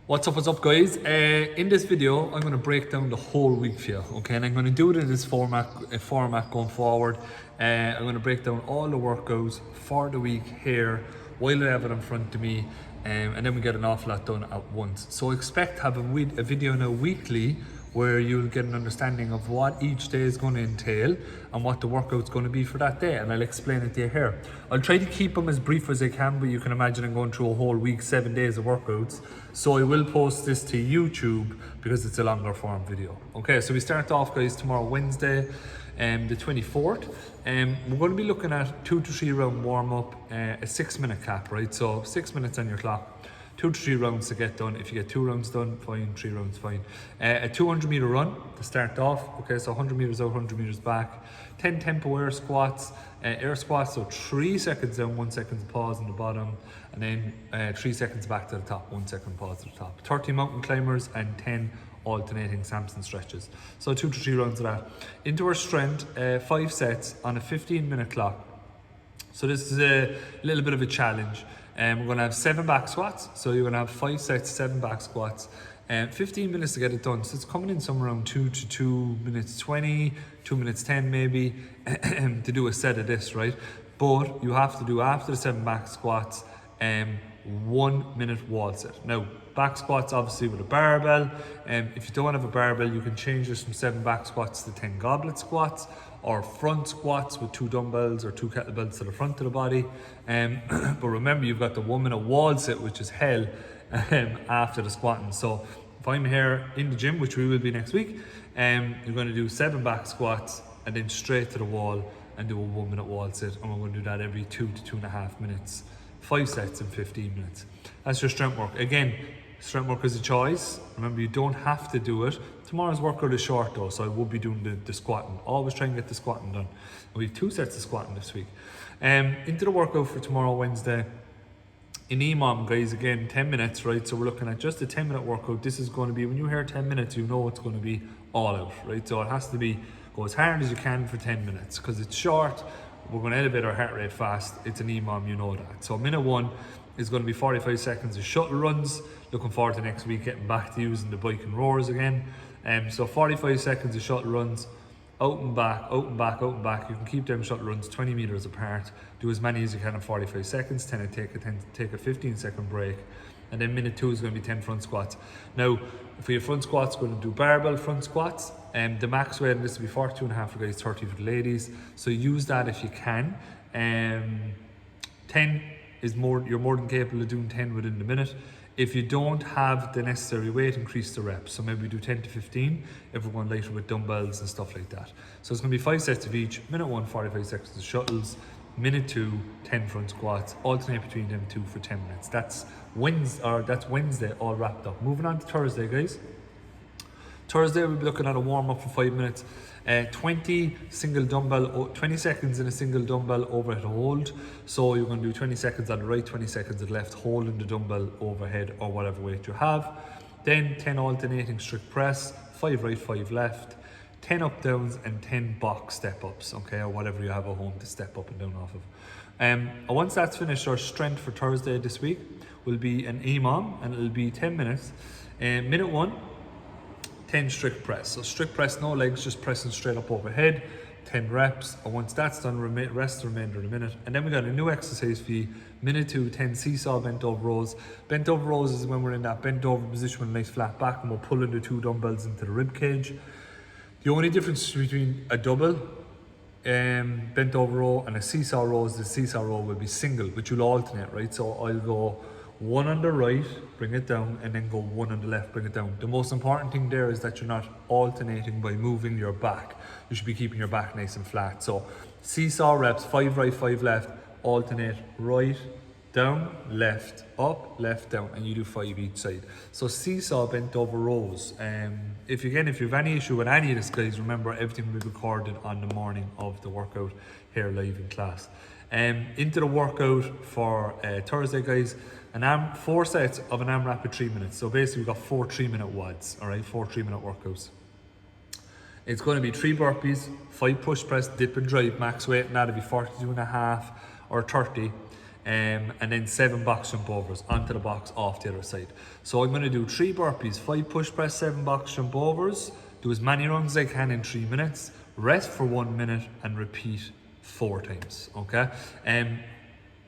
What's up guys? In this video, I'm going to break down the whole week for you, okay? And I'm going to do it in this format going forward. I'm going to break down all the workouts for the week here while I have it in front of me, and then we get an awful lot done at once. So expect to have a video now weekly where you'll get an understanding of what each day is going to entail and what the workout's going to be for that day, and I'll explain it to you here. I'll try to keep them as brief as I can, but you can imagine I'm going through a whole week, 7 days of workouts, so I will post this to YouTube because it's a longer form video. Okay, so we start off guys tomorrow, Wednesday, the 24th. We're going to be looking at 2 to 3 round warm up, a 6-minute cap, right? So 6 minutes on your clock. 2 to 3 rounds to get done. If you get 2 rounds done, fine. 3 rounds, fine. A 200-meter run to start off. Okay, so 100 meters out, 100 meters back. 10 tempo air squats. So 3 seconds down, 1 second pause on the bottom, and then 3 seconds back to the top, 1 second pause to the top. 30 mountain climbers and 10 alternating Samson stretches. So 2 to 3 rounds of that. Into our strength, 5 sets on a 15-minute clock. So this is a little bit of a challenge. We're going to have 7 back squats. So you're going to have 5 sets, 7 back squats, and 15 minutes to get it done. So it's coming in somewhere around 2 to 2 minutes 20, 2 minutes 10 maybe, to do a set of this, right? But you have to do, after the 7 back squats, 1 minute wall set. Now, back squats obviously with a barbell. If you don't have a barbell, you can change this from 7 back squats to 10 goblet squats, or front squats with 2 dumbbells or 2 kettlebells to the front of the body. But remember, you've got the 1 minute wall sit, which is hell after the squatting. So if I'm here in the gym, which we will be next week, you're going to do 7 back squats and then straight to the wall and do a 1 minute wall sit. And we're going to do that every 2 to 2.5 minutes, 5 sets in 15 minutes. That's your strength work. Again, strength work is a choice. Remember, you don't have to do it. Tomorrow's workout is short though, so I will be doing the squatting. Always try and get the squatting done. And we have 2 sets of squatting this week. Into the workout for tomorrow, Wednesday. In EMOM, guys, again, 10 minutes, right? So we're looking at just a 10-minute workout. This is going to be, when you hear 10 minutes, you know it's going to be all out, right? So it has to be, go as hard as you can for 10 minutes because it's short. We're going to elevate our heart rate fast. It's an EMOM, you know that. So minute 1 is going to be 45 seconds of shuttle runs. Looking forward to next week getting back to using the bike and roars again. So 45 seconds of shuttle runs, out and back, out and back, out and back. You can keep them shuttle runs 20 meters apart. Do as many as you can in 45 seconds. Take a 15-second break. And then minute 2 is going to be 10 front squats. Now, for your front squats, we're going to do barbell front squats. The max weight, and this will be 42.5 for guys, 30 for the ladies. So use that if you can. 10 is more, you're more than capable of doing 10 within the minute. If you don't have the necessary weight, increase the reps. So maybe do 10 to 15 if we're going later with dumbbells and stuff like that. So it's going to be 5 sets of each. Minute 1, 45 seconds of shuttles. Minute 2, 10 front squats. Alternate between them 2 for 10 minutes. That's Wednesday all wrapped up. Moving on to Thursday, guys. Thursday we'll be looking at a warm up for 5 minutes. 20 seconds in a single dumbbell overhead hold. So you're going to do 20 seconds on the right, 20 seconds on the left, holding the dumbbell overhead or whatever weight you have. Then 10 alternating strict press, 5 right, 5 left, 10 up downs and 10 box step ups, okay, or whatever you have at home to step up and down off of. Once that's finished, our strength for Thursday this week will be an EMOM, and it'll be 10 minutes. Minute 1, 10 strict press. So strict press, no legs, just pressing straight up overhead, 10 reps. And once that's done, rest the remainder of the minute. And then we got a new exercise for you. Minute 2, 10 seesaw bent over rows. Bent over rows is when we're in that bent over position with a nice flat back and we're pulling the 2 dumbbells into the rib cage. The only difference between a double bent over row and a seesaw row is the seesaw row will be single, but you'll alternate, right? So I'll go 1 on the right, bring it down, and then go 1 on the left, bring it down. The most important thing there is that you're not alternating by moving your back. You should be keeping your back nice and flat. So seesaw reps, 5 right, 5 left, alternate right, down, left, up, left, down, and you do 5 each side. So seesaw bent over rows. If you have any issue with any of this, guys, remember everything will be recorded on the morning of the workout here live in class. Into the workout for Thursday, guys. 4 sets of an AMRAP at 3 minutes. So basically we've got 4 3-minute WODs, all right, 4 3-minute workouts. It's going to be 3 burpees, 5 push press, dip and drive, max weight, and that'll be 42.5 or 30. and then 7 box jump overs onto the box off the other side. So I'm going to do 3 burpees, 5 push press, 7 box jump overs, do as many runs as I can in 3 minutes, rest for 1 minute and repeat 4 times, okay?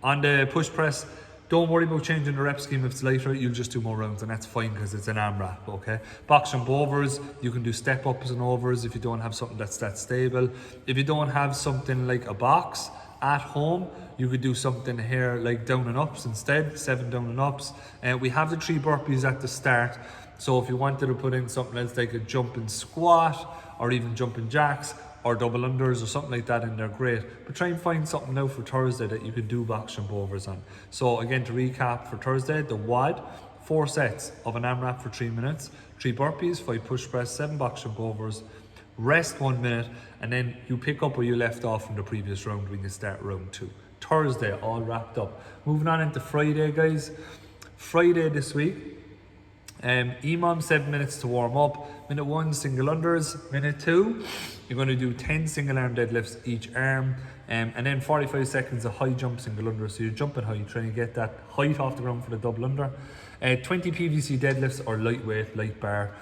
On the push press, don't worry about changing the rep scheme if it's lighter, you'll just do more rounds and that's fine because it's an arm wrap, okay? Box jump overs, you can do step ups and overs if you don't have something that's that stable. If you don't have something like a box at home, you could do something here like down and ups instead, 7 down and ups. We have the 3 burpees at the start, so if you wanted to put in something else like a jumping squat or even jumping jacks or double unders or something like that in there, great. But try and find something now for Thursday that you can do box jump overs on. So again, to recap for Thursday, the WOD, 4 sets of an AMRAP for 3 minutes, 3 burpees, 5 push press, 7 box jump overs, rest 1 minute, and then you pick up where you left off from the previous round when you start round 2. Thursday, all wrapped up. Moving on into Friday, guys. Friday this week, EMOM 7 minutes to warm up. Minute 1, single unders. Minute 2, you're going to do 10 single arm deadlifts each arm, and then 45 seconds of high jump single unders. So you're jumping high, trying to get that height off the ground for the double under. 20 PVC deadlifts or lightweight, light bar.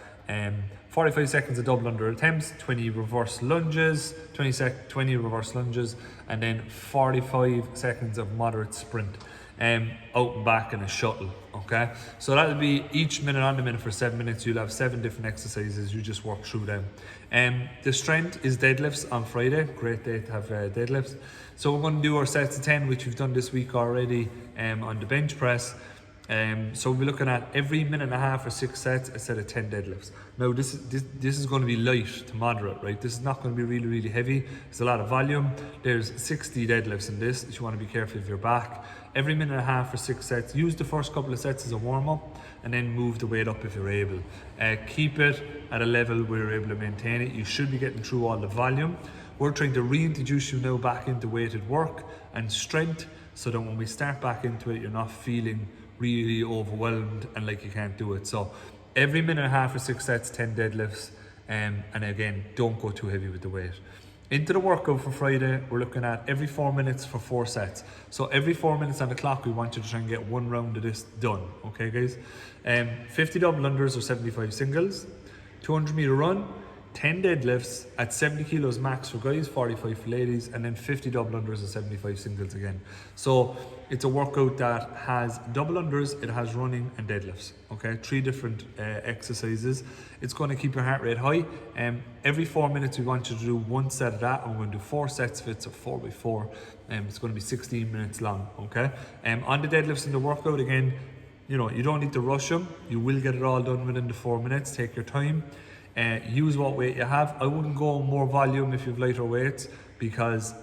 45 seconds of double under attempts, 20 reverse lunges, 20 reverse lunges, and then 45 seconds of moderate sprint. Out and back in a shuttle, okay? So that'll be each minute on the minute for 7 minutes. You'll have 7 different exercises, you just work through them. The strength is deadlifts on Friday, great day to have deadlifts. So we're going to do our sets of 10, which we've done this week already on the bench press. So we'll be looking at every minute and a half or 6 sets, a set of 10 deadlifts. Now this is going to be light to moderate, right? This is not going to be really, really heavy. There's a lot of volume. There's 60 deadlifts in this, you want to be careful of your back. Every minute and a half for 6 sets. Use the first couple of sets as a warm-up and then move the weight up if you're able. Keep it at a level where you're able to maintain it. You should be getting through all the volume. We're trying to reintroduce you now back into weighted work and strength so that when we start back into it, you're not feeling really overwhelmed and like you can't do it. So every minute and a half for 6 sets, 10 deadlifts, and again, don't go too heavy with the weight. Into the workout for Friday, we're looking at every 4 minutes for 4 sets. So every 4 minutes on the clock, we want you to try and get 1 round of this done, okay guys? 50 double unders or 75 singles, 200 meter run, 10 deadlifts at 70 kilos max for guys, 45 for ladies, and then 50 double unders and 75 singles again. So it's a workout that has double unders, it has running and deadlifts, okay? 3 different exercises. It's going to keep your heart rate high. Every 4 minutes we want you to do 1 set of that, and we're going to do 4 sets of it, so 4x4. It's going to be 16 minutes long, okay? On the deadlifts in the workout, again, you know, you don't need to rush them. You will get it all done within the 4 minutes. Take your time. Use what weight you have. I wouldn't go more volume if you have lighter weights because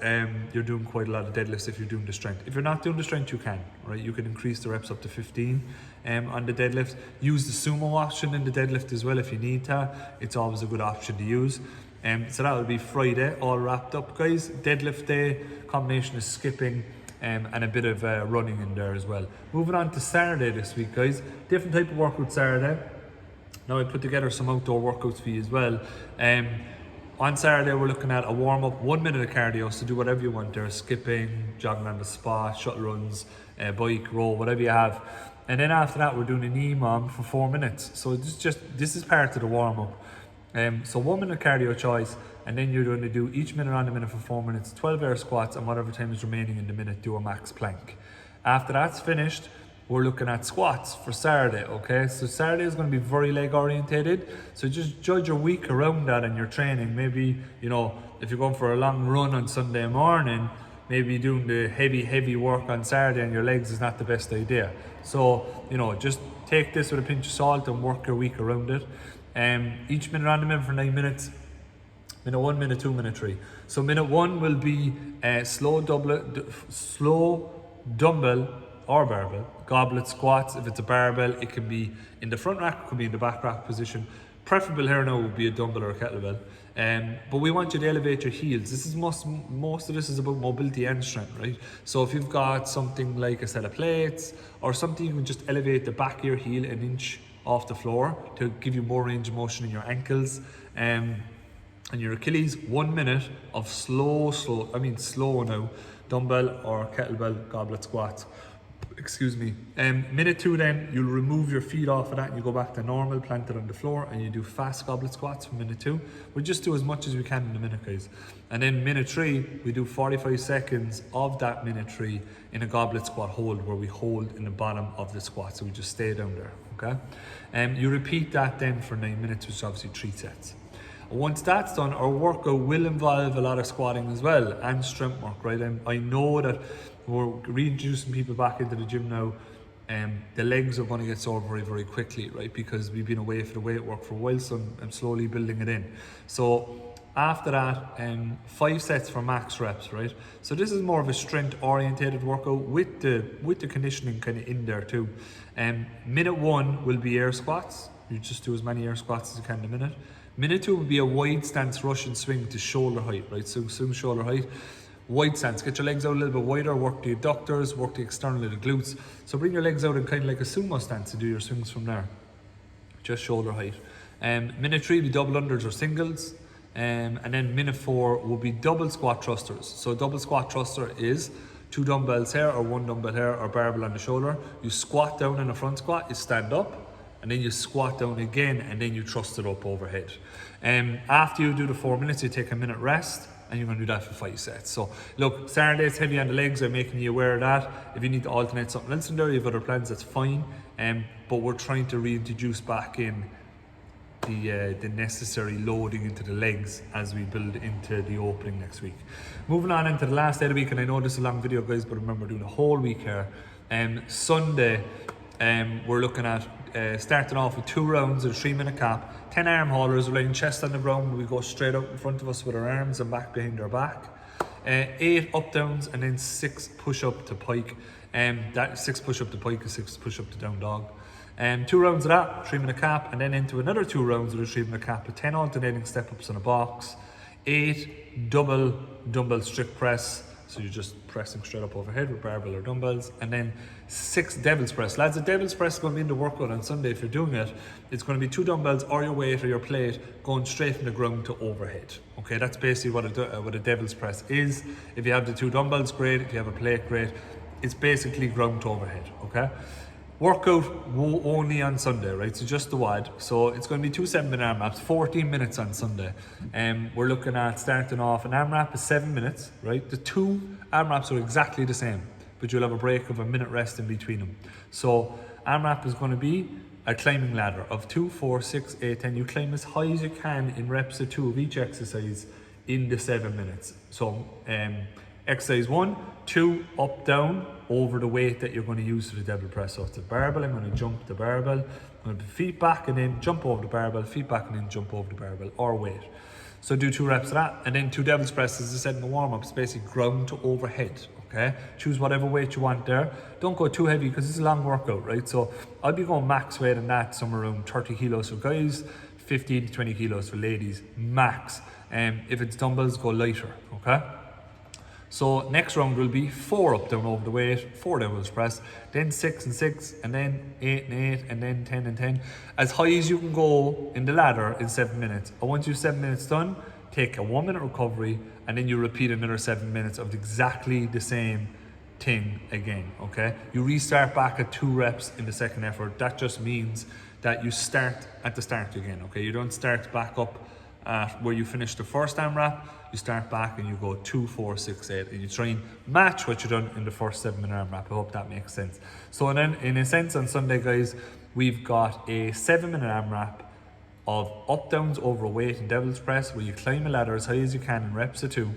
you're doing quite a lot of deadlifts if you're doing the strength. If you're not doing the strength, you can, right? You can increase the reps up to 15 on the deadlift. Use the sumo option in the deadlift as well if you need to. It's always a good option to use. So that will be Friday, all wrapped up, guys. Deadlift day, combination of skipping and a bit of running in there as well. Moving on to Saturday this week, guys. Different type of workout Saturday. Now I put together some outdoor workouts for you as well. On Saturday we're looking at a warm-up, 1 minute of cardio, so do whatever you want there, skipping, jogging on the spot, shuttle runs, bike, row, whatever you have. And then after that we're doing an EMOM for 4 minutes. So this is part of the warm-up. So 1 minute cardio choice, and then you're going to do each minute on the minute for 4 minutes, 12 air squats, and whatever time is remaining in the minute, do a max plank. After that's finished, we're looking at squats for Saturday, okay? So Saturday is going to be very leg orientated. So just judge your week around that and your training. Maybe, you know, if you're going for a long run on Sunday morning, maybe doing the heavy work on Saturday on your legs is not the best idea. So, you know, just take this with a pinch of salt and work your week around it. Each minute on the minute for 9 minutes. Minute 1, minute 2, minute 3. So minute 1 will be slow dumbbell or barbell, goblet squats. If it's a barbell, it can be in the front rack, it could be in the back rack position. Preferable here now would be a dumbbell or a kettlebell. But we want you to elevate your heels. This is most of this is about mobility and strength, right? So if you've got something like a set of plates or something, you can just elevate the back of your heel an inch off the floor to give you more range of motion in your ankles. and your Achilles, 1 minute of slow now, dumbbell or kettlebell goblet squats. Excuse me. Minute 2 then, you'll remove your feet off of that and you go back to normal, planted on the floor, and you do fast goblet squats for minute 2. We'll just do as much as we can in a minute, guys. And then minute 3, we do 45 seconds of that minute 3 in a goblet squat hold, where we hold in the bottom of the squat, so we just stay down there, okay? You repeat that then for 9 minutes, which is obviously 3 sets. Once that's done, our workout will involve a lot of squatting as well, and strength work, right? I know that we're reintroducing people back into the gym now, the legs are going to get sore very, very quickly, right? Because we've been away for the weight work for a while, so I'm slowly building it in. So after that, 5 sets for max reps, right? So this is more of a strength orientated workout with the conditioning kind of in there too. Minute 1 will be air squats. You just do as many air squats as you can in a minute. Minute 2 will be a wide stance Russian swing to shoulder height, right? So swing shoulder height, wide stance. Get your legs out a little bit wider, work the adductors, work the external of the glutes. So bring your legs out in kind of like a sumo stance to do your swings from there. Just shoulder height. Minute 3 will be double unders or singles. And then minute 4 will be double squat thrusters. So double squat thruster is 2 dumbbells here or 1 dumbbell here or barbell on the shoulder. You squat down in a front squat, you stand up, and then you squat down again, and then you thrust it up overhead. After you do the 4 minutes, you take a minute rest, and you're going to do that for 5 sets. So look, Saturday's heavy on the legs. I'm making you aware of that. If you need to alternate something else in there, you have other plans, that's fine. But we're trying to reintroduce back in the necessary loading into the legs as we build into the opening next week. Moving on into the last day of the week, and I know this is a long video, guys, but remember, doing a whole week here. Sunday, we're looking at starting off with 2 rounds of a 3-minute cap, 10 arm haulers, we're laying chest on the ground, we go straight out in front of us with our arms and back behind our back. 8 up downs, and then 6 push up to pike. That 6 push up to pike is 6 push up to down dog. 2 rounds of that, 3-minute cap, and then into another 2 rounds of a 3-minute cap with 10 alternating step ups in a box, 8 double dumbbell strict press. So you're just pressing straight up overhead with barbell or dumbbells, and then 6 devil's press. Lads, a devil's press is going to be in the workout on Sunday. If you're doing it, it's going to be 2 dumbbells or your weight or your plate going straight from the ground to overhead. Okay, that's basically what a devil's press is. If you have the 2 dumbbells, great. If you have a plate, great. It's basically ground to overhead, okay? Workout only on Sunday, right? So just the WAD. So it's going to be 2 7-minute arm wraps, 14 minutes on Sunday. We're looking at starting off, an arm wrap is 7 minutes, right? The 2 arm wraps are exactly the same, but you'll have a break of a minute rest in between them. So arm wrap is going to be a climbing ladder of 2, 4, 6, 8, 10. You climb as high as you can in reps of 2 of each exercise in the 7 minutes. So exercise 1, 2, up, down, over the weight that you're going to use for the devil press. So it's the barbell, I'm going to jump the barbell, I'm going to feet back and then jump over the barbell, feet back and then jump over the barbell, or weight. So do 2 reps of that, and then 2 devil's presses, as I said in the warm-up, it's basically ground to overhead, okay? Choose whatever weight you want there. Don't go too heavy because it's a long workout, right? So I'll be going max weight on that, somewhere around 30 kilos for guys, 15 to 20 kilos for ladies, max. If it's dumbbells, go lighter, okay? So next round will be 4 up down over the weight, 4 devil's press, then 6 and 6, and then 8 and 8, and then 10 and 10. As high as you can go in the ladder in 7 minutes. And once you've 7 minutes done, take a 1-minute recovery, and then you repeat another 7 minutes of exactly the same thing again, okay? You restart back at 2 reps in the second effort. That just means that you start at the start again, okay? You don't start back up at where you finished the first arm wrap. You start back and you go 2, 4, 6, 8, and you try and match what you've done in the first 7-minute arm wrap. I hope that makes sense. So then, in a sense, on Sunday, guys, we've got a 7-minute arm wrap of up downs over a weight and devil's press, where you climb a ladder as high as you can in reps of 2.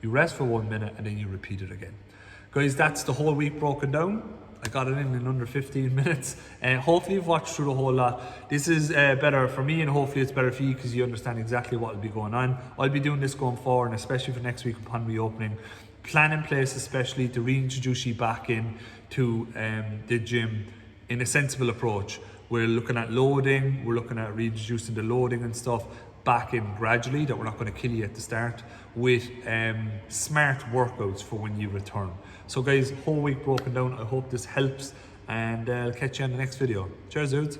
You rest for 1 minute and then you repeat it again. Guys, that's the whole week broken down. I got it in under 15 minutes. Hopefully you've watched through the whole lot. This is better for me, and hopefully it's better for you because you understand exactly what will be going on. I'll be doing this going forward, and especially for next week upon reopening. Plan in place especially to reintroduce you back in to the gym in a sensible approach. We're looking at loading, we're looking at reintroducing the loading and stuff back in gradually, that we're not going to kill you at the start, with smart workouts for when you return. So guys, whole week broken down. I hope this helps, and I'll catch you on the next video. Cheers, dudes.